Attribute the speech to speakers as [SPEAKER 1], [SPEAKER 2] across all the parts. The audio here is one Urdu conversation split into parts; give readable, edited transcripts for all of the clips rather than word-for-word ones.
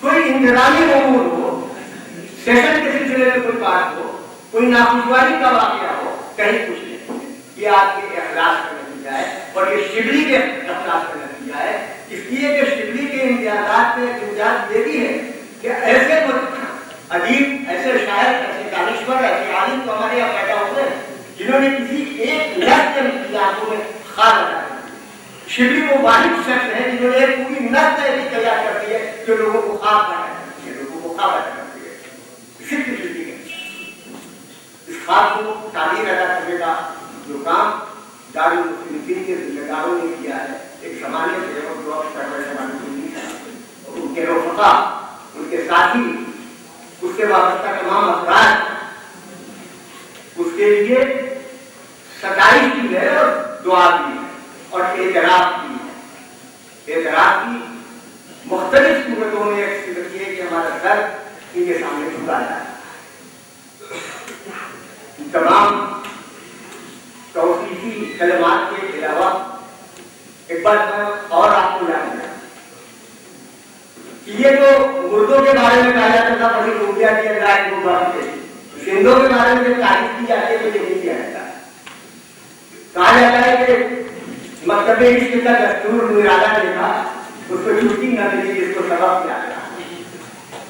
[SPEAKER 1] کوئی انتظامی امور ہو، سیشن کے سلسلے میں کوئی بات ہو، کوئی ناخوشگواری کا واقعہ ہو، کہیں کچھ نہیں. یہ آپ کے اخلاص کا نتیجہ ہے اور یہ شبلی کے اخلاص کا نتیجہ ہے. اس لیے کہ شبلی کے امتیازات میں امتیاز یہ بھی ہے کہ ایسے ادیب، ایسے شاعر، ایسے دانشور، ایسے عالم تو ہمارے یہاں پیدا ہوئے ہیں جنہوں نے کسی ایک لفظ کے امتیازوں میں خواب بنایا. شبلی وہ واحد شخص ہے جنہوں نے ایک پوری نسل ایسی تیار کر دی ہے جو لوگوں کو خواب بنایا کرتی ہے، لوگوں کو خواب بنایا کرتی ہے. صرف شبلی کے اس خواب کو تعبیر ادا کرنے کا جو کام دارالمصنفین کے ذمہ داروں نے کیا ہے، ایک زمانے سے ان کے رفقا، ان کے ساتھی، اس سے وابستہ تمام افراد اس کے لیے ستائش کی ہے اور دعا کی ہے اور اعتراف کی ہے. اعتراف کی مختلف صورتوں میں ایک صورت یہ کہ ہمارا سر ان کے سامنے جھکا جائے. تمام توصیفی کلمات کے علاوہ ایک بات میں اور آپ کو یاد دیا کہ یہ جو مردوں کے بارے میں کہا جاتا تھا بڑی روپیہ کی رائے کو بات سے زندوں کے بارے میں جب تعریف کی جاتی ہے تو یہ نہیں کیا جاتا. کہا جاتا ہے کہ مکتب عشق کا دستور نرالہ نے تھا، اس کو چھٹی نہ ملی، اس کو سبب کیا گیا.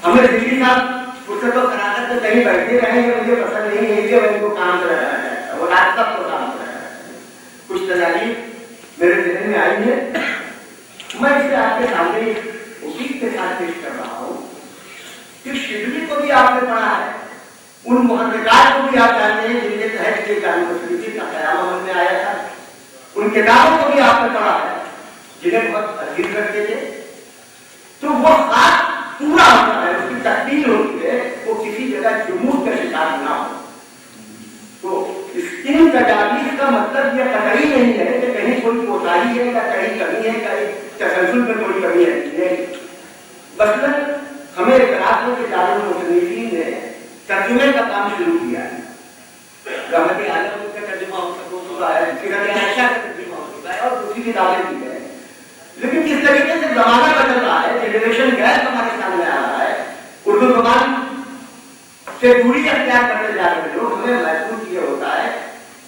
[SPEAKER 1] ہمیں دلی صاحب اس سے تو قرارت تو کہیں بیٹھے رہیں گے، مجھے پسند نہیں ہے کہ وہ ان کو کام کرایا جائے اور آج تک کو کام کرایا جائے. کچھ تجاویز میرے ذہن میں آئی ہے، میں اسے آپ کے سامنے اسی کے ساتھ پیش کر رہا ہوں کہ شبلی کو بھی آپ نے پڑھا ہے، ان محرکات کو بھی آپ جانتے ہیں جن کے تحت یہ دارالمصنفین کا قیام عمل میں آیا تھا. ان کتابوں کو بھی آپ نے پڑھا ہے جنہیں بہت عزیز کرتے تھے. تو وہ خاص پورا ہوتا ہے، اس کی تکمیل ہوتی ہے، وہ کسی جگہ جمود کا شکار نہ ہو. تو ان تجاویز کا مطلب یہ قطعی نہیں ہے کہ کہیں کوئی کوتاہی ہے یا کہیں کمی ہے، کہیں تسلسل میں کوئی کمی ہے. نہیں، مثلاً ہمیں اعتراف ہو کہ دارالمصنفین نے ترجمے کا کام شروع کیا ہے. رحمت عالم کا ترجمہ ہو چکا ہے، سیرت عائشہ کا ترجمہ ہو چکا ہے اور دوسری کتابیں بھی ہیں. لیکن جس طریقے سے زمانہ بدل رہا ہے، جنریشن گیپ ہمارے سامنے آ رہا ہے، اردو زبان سے دوری اختیار کرنے جا رہے لوگ، ہمیں محسوس یہ ہوتا ہے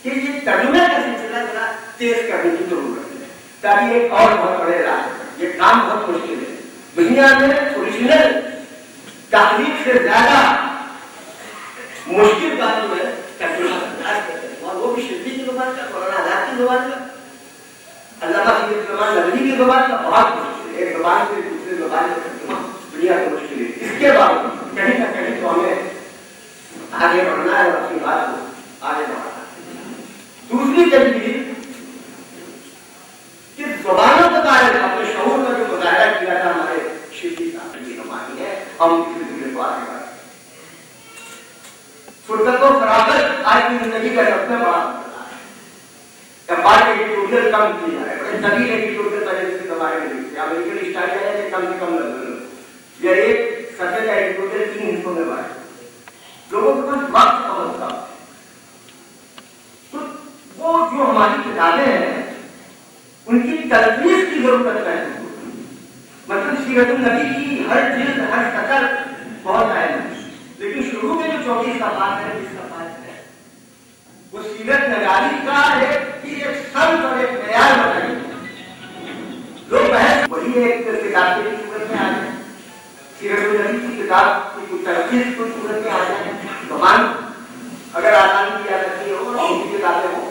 [SPEAKER 1] کہ یہ ترجمے کا سلسلہ ذرا تیز کرنے کی ضرورت ہے تاکہ ایک اور بہت بڑے راستے. یہ کام بہت مشکل ہے. دنیا میں اوریجنل تحریک سے زیادہ مشکل بات جو ہے ترجمہ کرنا، اور وہ بھی شبلی کی زبان کا، مولانا آزاد کی زبان کا، علامہ سید زبان نبوی کی زبان کا بہت مشکل ہے. ایک زبان سے دوسرے زبان کا ترجمہ دنیا میں مشکل ہے. اس کے بعد کہیں نہ کہیں تو ہمیں آگے بڑھنا ہے اور اپنی بات کو آگے بڑھانا ہے. دوسری تجویز کہ زبانوں کے بارے میں اپنے شعور کا جو مظاہرہ کیا تھا ہمارے شبلی صاحب کی ہماری ہے، ہم اس سلسلے کو آگے بڑھیں. فرصت و فراغت آج کی زندگی کا سب سے بڑا مسئلہ ہے. بات ایڈیٹوریل کم کی جائے، بڑے طویل ایڈیٹوریل پہلے کے زمانے میں نہیں تھے. امریکن اسٹائل ہے کہ کم سے کم لفظ یا ایک سطح کا ایڈیٹوریل 3 حصوں میں بانٹے. لوگوں کے پاس وقت بہت کم، تو وہ جو ہماری کتابیں ہیں ان کی تلخیص کی ضرورت ہے. مطلب سیرت النبی کی ہر جلد، ہر سطر بہت اہم ہے، لیکن شروع میں جو 24 صفحات ہے، 20 صفحات ہے، وہ سیرت نگاری کا ایک سمت اور ایک معیار بتائی. لوگ بحث وہی ایک کتاب کی صورت میں آ جائیں، سیرت النبی کی کتاب کی کچھ تلخیص کی صورت میں آ جائیں. زبان اگر آسان کی جا سکتی ہو اور اسی کتابیں ہوں،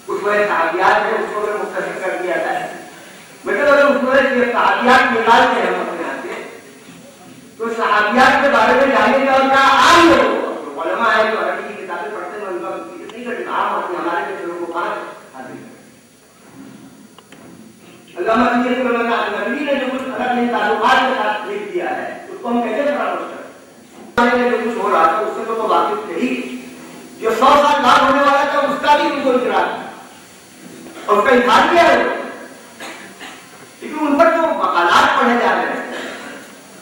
[SPEAKER 1] اس میں صحابیات ہے، اس کو اگر مختصر کر دیا جائے، مطلب اگر اس میں صحابیات نکالتے ہیں ہم اپنے یہاں سے، تو صحابیات کے بارے میں جاننے کا اور کیا عام لوگ علماء ہے جو عربی کی کتابیں پڑھتے ہیں ان کا نہیں کرتے، عام آدمی ہمارے جیسے لوگوں کو پانچ آدمی. علامہ سید مولانا نبوی نے جو کچھ الگ نہیں تعلقات کے ساتھ لکھ دیا ہے اس کو ہم کیسے فراموش کریں؟ جو کچھ ہو رہا تھا اس سے تو واقف تھے ہی. جو 100 سال بعد ہونے والا تھا اس کا بھی ان کو اقرار اور اس کا انکار کیا ہے، کیونکہ ان پر جو مقالات پڑھے جا رہے ہیں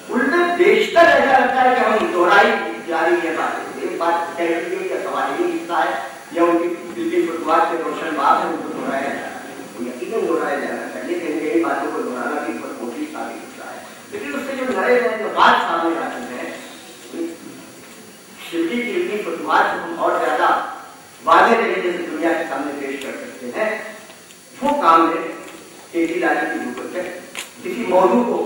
[SPEAKER 1] ان میں بیشتر ایسا لگتا ہے کہ ہم دوہرائی جاری ہے. ایک بات کہہ رہی ہے کہ سوالی حصہ ہے یا ان کی دل کی فتوات کے روشن بات ہے، ان کو دوہرایا جا رہا ہے، وہ یقیناً دوہرایا جانا چاہیے. لیکن یہی باتوں کو دہرانا بھی جو نئے نئے نقاط سامنے آتے ہیں شبلی کی اتنی فتوحات کو ہم اور زیادہ واضح طریقے سے دنیا کے سامنے پیش کر سکتے ہیں. وہ کام ہے تیزی لانے کی ضرورت ہے. کسی موضوع کو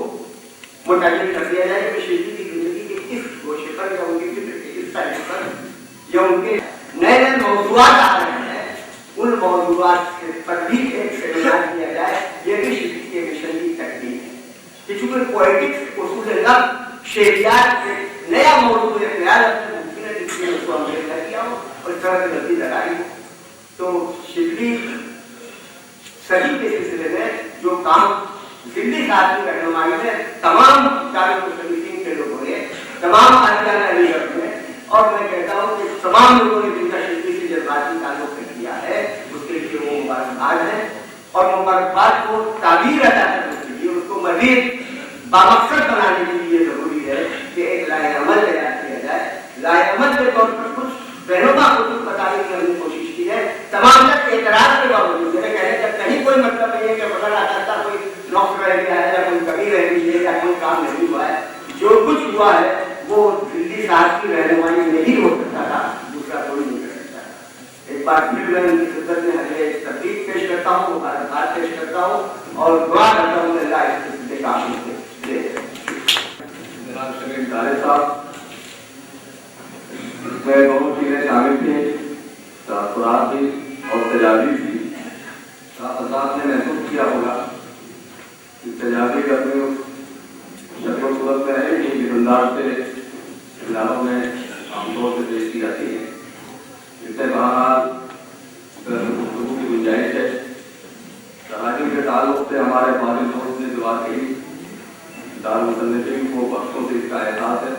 [SPEAKER 1] متعین کر دیا جائے کہ شبلی کی زندگی کے اس گوشے پر یا ان کی فکر کے اس سائڈ پر یا ان کے نئے نئے موضوعات آ رہے ہیں ان موضوعات پر بھی ایک سیمینار کیا جائے. یہ بھی شبلی کے مشن کی تکنیک ہے کہ چونکہ پوئٹکس اصول لفظ شعریات ایک نیا موضوع ایک نیا لفظ ممکن ہے جس میں اس کو ہم نے کیا ہو اور اس طرح کی غلطی لگائی ہو. تو شبلی صحیح کے سلسلے میں جو کام دلی صاحب کی رہنمائی میں تمام دارال مصنفین کے لوگوں نے تمام ارکان علی نے اور میں کہتا ہوں کہ تمام لوگوں نے جن کا شبلی سے جذباتی تعلق کیا ہے اس کے لیے وہ مبارکباد ہے اور مبارکباد کو تعبیر ادا کرنے کے لیے اس کو مزید بامقصد بنانے کے لیے ضروری ہے کہ ایک لائے عمل تیار کیا جائے. لائے عمل کے طور پر کچھ رہنما کو کچھ بتانے کی ہم نے کوشش کی ہے تمام تک اعتراض کے باوجود جب کہیں کوئی مطلب نہیں ہے کہ بدل آتا تھا کوئی نقص رہ گیا ہے یا کوئی کمی رہ گئی ہے یا کوئی کام نہیں ہوا ہے. جو کچھ ہوا ہے وہ دلی صاحب کی رہنمائی میں ہی ہو سکتا تھا دوسرا کوئی نہیں کر سکتا تھا. ایک بار پھر میں ان کی خدمت میں ہمیں تبدیل پیش کرتا ہوں مبارکباد پیش کرتا ہوں اور دعا کرتا ہوں اللہ اس سلسلے کا دے.
[SPEAKER 2] جناب شمیم طارق صاحب اس میں بہت چیزیں شامل تھیں تاثرات بھی اور تجاویز بھی. حضرات نے محسوس کیا ہوگا کہ تجاویز اپنی شکل و صورت میں ہے کہ جس انداز سے اداروں میں عام طور سے پیش کی جاتی ہے اس سے بہرحال گفتگو کی گنجائش ہے. تراجم کے تعلق سے ہمارے والد دوست نے جو بات کہی دارالمصنفین کو برسوں سے اس کا احساس ہے.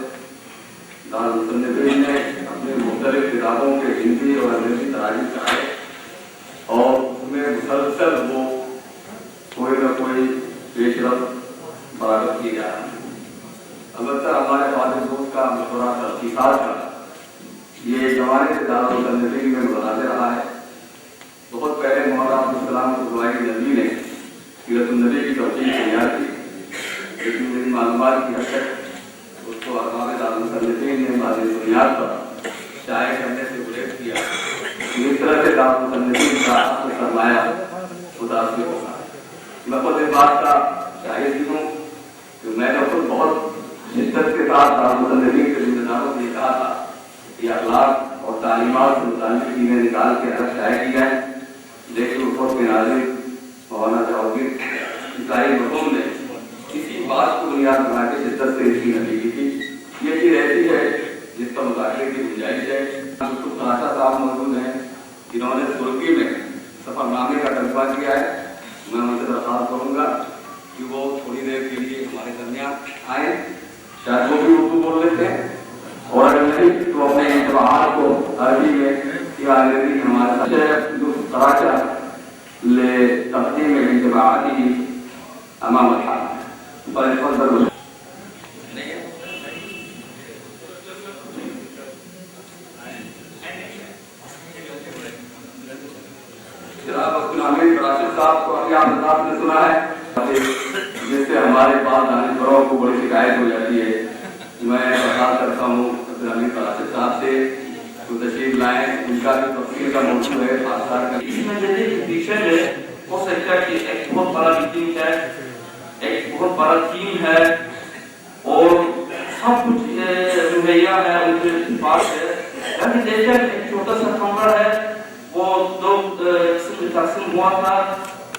[SPEAKER 2] دارالمصنفین نے اپنے مختلف کتابوں کے ہندی اور انگریزی تراجم کرائے اور اس میں مسلسل وہ کوئی نہ کوئی پیش رفت برآمد کی جا رہا ہے. البتہ ہمارے والد دوست کا مشورہ تحقیقات کا یہ زمانے سے دارالمصنفین میں متنازع رہا ہے. بہت پہلے مولانا عبدالسلام قدوانی ندوی نے سیرت النبی کی توثیق تیار کی لیکن میری معلومات کی حد تک اس کو ارباب دارالمصنفین نے بعض بنیاد پر شائع کرنے سے گریز کیا. اس طرح سے دارالمصنفین کا اصل سرمایہ متاثر ہوگا. میں خود اس بات کا شاہد بھی ہوں کہ میں نے خود بہت شدت کے ساتھ دارالمصنفین کے ذمہ داروں سے یہ کہا تھا کہ اخلاق اور تعلیمات سے متعلق چیزیں نکال کے الگ شائع کی جائیں. لیکن اس وقت کے ناظرین مولانا جہانگیر عیسائی مرحوم نے کسی بات کو بنیاد بنا کے شدت سے اس کی نفی کی تھی. یہ چیز ایسی ہے جس کا مذاکرے کی گنجائش ہے. یوسف خلاصہ صاحب موجود ہیں جنہوں نے ترکی میں سفر نامے کا تجربہ کیا ہے. میں ان سے درخواست کروں گا کہ وہ تھوڑی دیر کے لیے ہمارے درمیان آئیں. شاید وہ بھی اردو بول لیتے ہیں اور اگر نہیں تو اپنے انتباہات کو عربی میں یا انگریزی میں ہمارے یوسف خلاصہ لتقدیم انتباہاتی امام الحال فليتفضل. جناب عبدالحمید راشد صاحب کو ابھی آپ نے سنا ہے جس سے ہمارے پاس دانشوروں کو بڑی شکایت ہو جاتی ہے. میں بات کرتا ہوں عبدالحمید راشد صاحب سے تو تشریف لائیں. ان کا بھی تفصیل کا موضوع ہے خاص کر
[SPEAKER 3] اس میں جدید ویژن ہے. ہو سکتا ہے کہ ایک بہت بڑا میٹنگ ہے ایک بہت بڑا ٹیم ہے اور سب کچھ مہیا ہے ان کے پاس ہے. لیکن دیکھیں ایک چھوٹا سا کمرہ ہے وہ دو قسم میں تقسیم ہوا تھا.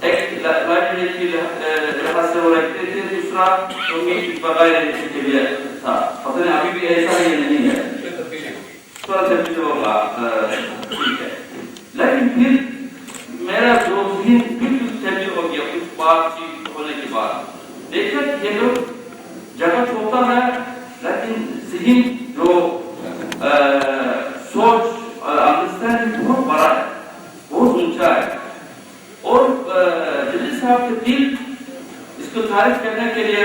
[SPEAKER 3] ایک لائبریری کی لحاظ سے وہ رکھتے تھے دوسرا تو میٹ بغیر کے لیے تھا. پتہ نہیں ابھی بھی ایسا ہی نہیں ہے تھوڑا سا بھی ہوگا ٹھیک ہے. لیکن پھر میرا جو ذہن بالکل تبدیل ہو گیا اس بات چیز ہونے کے بعد. دیکھیں یہ لوگ جگہ چھوٹا ہے لیکن ذہن جو سوچ انڈرسٹینڈنگ بہت بڑا ہے بہت اونچا ہے. اور جدید صاحب کے دل اس کو تعریف کرنے کے لیے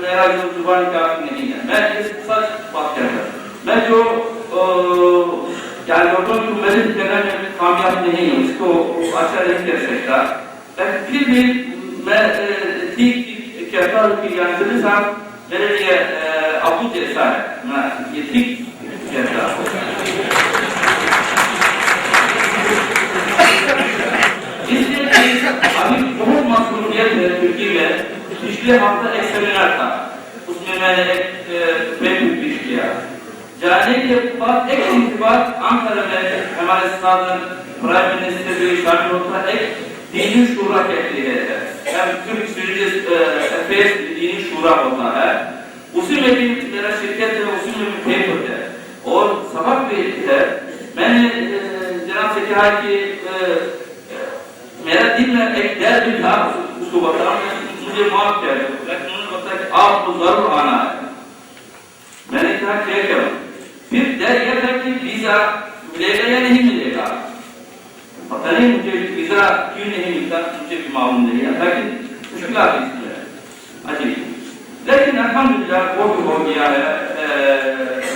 [SPEAKER 3] میرا جو زبان کافی نہیں ہے. میں اس سچ بات کہتا ہوں. میں جو لوگوں کو مدد کرنے میں کامیاب نہیں ہوں اس کو اچھا نہیں کہہ سکتا. لیکن پھر بھی میں ٹھیک کہتا ہوں کہ جدید صاحب میرے لیے ابو جیسا ہے. میں یہ ٹھیک کہتا ہوں. اس لیے کہ ابھی بہت مصروفیت ہے ترکی میں. پچھلے ہفتے ایک سیمینار تھا, اس میں میں نے ایک پیپر پیش کیا. جانے کے بعد ایک دن کے بعد انقرہ میں ہمارے ساتھ پرائم منسٹر بھی شامل ہوتا ہے. ایک دینی شورا کہتے ہیں, ترک ریلیجیس افیئرز دینی شورا ہوتا ہے. اسی میں بھی میرا شرکت ہے, اسی میں بھی پیپر ہے اور سبق بھی ہے. میں نے جناب سے کہا کہ میرا دل میں ایک ڈر بھی تھا, اس کو بتاؤں مجھے معاف کیا ہے, لیکن انہوں نے بتایا کہ آپ کو ضرور آنا ہے. میں نے کہا کیا کروں. پھر ڈر یہ تھا کہ ویزا ملے گا یا نہیں ملے گا. پتہ نہیں مجھے ویزا کیوں نہیں ملتا, مجھے بھی معلوم نہیں ہے, لیکن مشکلات اس میں ہے عجیب. لیکن الحمدللہ وہ بھی ہو گیا ہے.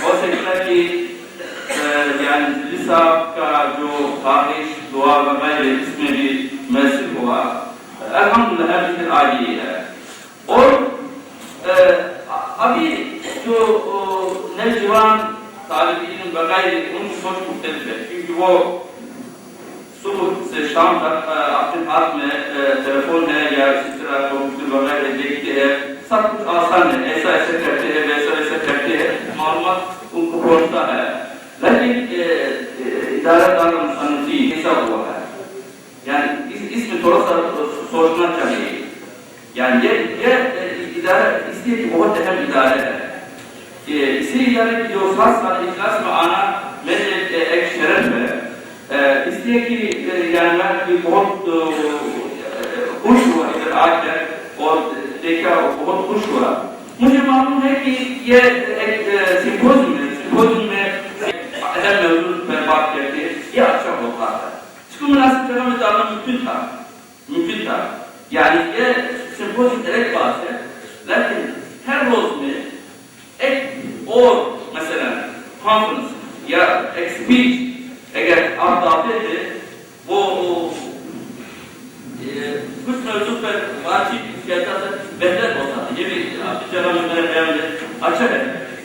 [SPEAKER 3] ہو سکتا ہے کہ یعنی صاحب کا جو خواہش دعا وغیرہ اس میں بھی میسر ہوا. الحمدللہ پھر آ گئی ہے. اور ابھی جو نوجوان طالب علم وغیرہ ان کی سوچ مختلف ہے, کیونکہ وہ صبح سے شام تک اپنے ہاتھ میں ٹیلیفون ہے یا اسی طرح کمپیوٹر وغیرہ دیکھتے ہیں. سب کچھ آسان ہے, ایسا ایسا کرتے ہیں, ویسا ویسا کرتے ہیں, معلومات ان کو پہنچتا ہے. لیکن ادارہ دار مصنفی ایسا ہوا ہے, یعنی اس میں تھوڑا سا سوچنا چاہیے. یعنی یہ ادارہ اس لیے بہت اہم ادارہ ہے کہ اسی ادارے کی جو 7 سال اجلاس میں آنا میرے ایک شرف ہے. اس لیے کہ یعنی میں بھی بہت خوش ہوا ادھر آ کر اور دیکھا, بہت خوش ہوا. مجھے معلوم ہے کہ یہ ایک سمپوزیم میں اہم موضوع پر بات کرتے ہیں, یہ اچھا ہوتا ہے. اس کو مناسب جگہ میں ڈالنا ممکن تھا. یعنی یہ سمپوزیم ایک بات ہے, لیکن ہر روز میں ایک اور مثلا کانفرنس یا ایک اسپیچ اگر آپ ڈالتے تھے, وہ کچھ موضوع پر بات چیت کہتا تھا, بہتر ہوتا ہے. یہ بھی آپ کی جگہ میں میرے خیال میں اچھا ہے,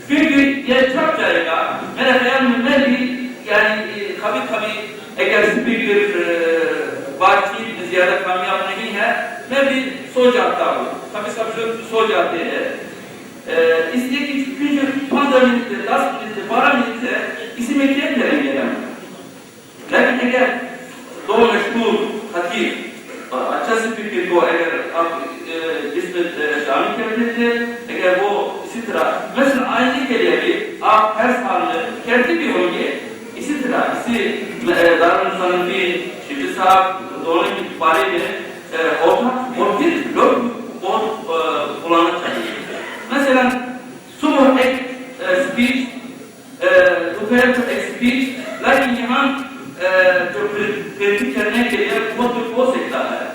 [SPEAKER 3] کیونکہ یہ چھپ جائے گا. میرے خیال میں بھی یعنی کبھی کبھی اگر اسپیکر بات چیت میں زیادہ کامیاب نہیں ہے, میں بھی سو جاتا ہوں. کبھی سب لوگ سو جاتے ہیں, اس لیے کہ 15 منٹ 10 منٹ 12 منٹ ہے, اسی میں کیا کریں گے ہم. لیکن اگر دو مشہور خطیب اور اچھا اسپیکر کو اگر آپ اس میں شامل کرتے تھے, اگر وہ اسی طرح مثلا آئندہ کے لیے بھی آپ ہر سال میں کہتے بھی ہوں گے اسی طرح اسی دارالمصنفین شبلی صاحب دونوں کے بارے میں ہوتا, اور پھر لوگ بہت بلانا چاہیے. مثلا صبح ایک اسپیچ, دوپہر کو ایک اسپیچ, لیکن یہاں جو پریزنٹ کرنے کے لیے بہت کچھ ہو سکتا ہے.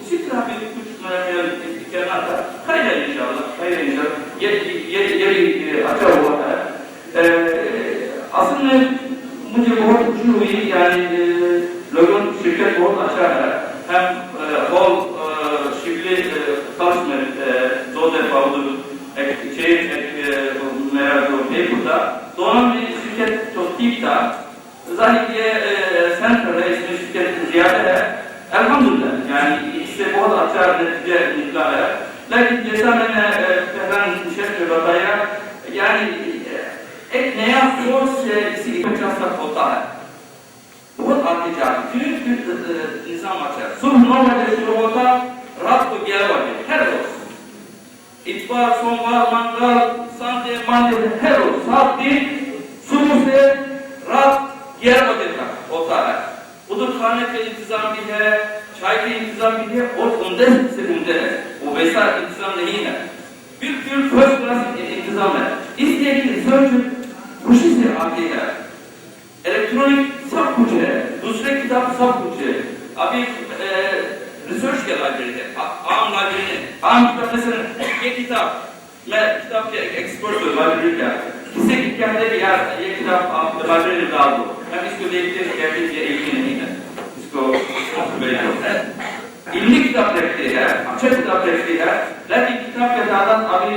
[SPEAKER 3] اسی طرح بھی کچھ کہنا تھا. خیر ہے انشاءاللہ, یہ بھی اچھا ہوا ہے. اصل میں مجھے بہت خوشی ہوئی, یعنی لوگوں کی شرکت بہت اچھا ہے. ہم ہال شبلی خاص میں 2 دفعہ ایک میرا جو پیپر تھا, دونوں میں شرکت تو ٹھیک تھا. ظاہر یہ سینٹر ہے, اس میں شرکت زیادہ ہے. الحمدللہ یعنی اس سے بہت اچھا نتیجہ نکلا ہے. لیکن جیسا میں نے پہلا نشست میں بتایا, یعنی ایک نیا سورس اسی 50 تک ہوتا ہے, بہت آگے جاتے پھر نظام اچھا ہے. صبح 9 بجے شروع ہوتا, رات کو 11 بجے ہر روز. اتوار, سوموار, منگل, سنڈے, منڈے, ہر روز 7 دن صبح سے رات 11 بجے تک ہوتا ہے. ادھر کھانے کا انتظام بھی ہے, چائے کا انتظام بھی ہے, اور عمدہ سے عمدہ ہے. وہ ویسا انتظام نہیں ہے, بالکل فرسٹ کلاس انتظام ہے. اس لیے کہ ریسرچ خوشی سے آگے ہے. الیکٹرونک سب کچھ ہے, دوسرے کتاب سب کچھ ہے. ابھی ریسرچ کے لائبریری ہے, عام لائبریری ہے. عام کتاب مثلا یہ کتاب, میں کتاب کے ایکسپرٹ ہوں لائبریری کا, کسی کی کہتے ہیں کہ یار یہ کتاب آپ لائبریری میں ڈال دو, ہم اس کو دیکھتے ہیں کہتے ہیں یہ ایک ہی نہیں ہے, اس کو علمی کتاب رکھتے ہیں, اچھا کتاب رکھتے ہیں. لیکن کتاب کی تعداد ابھی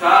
[SPEAKER 3] 4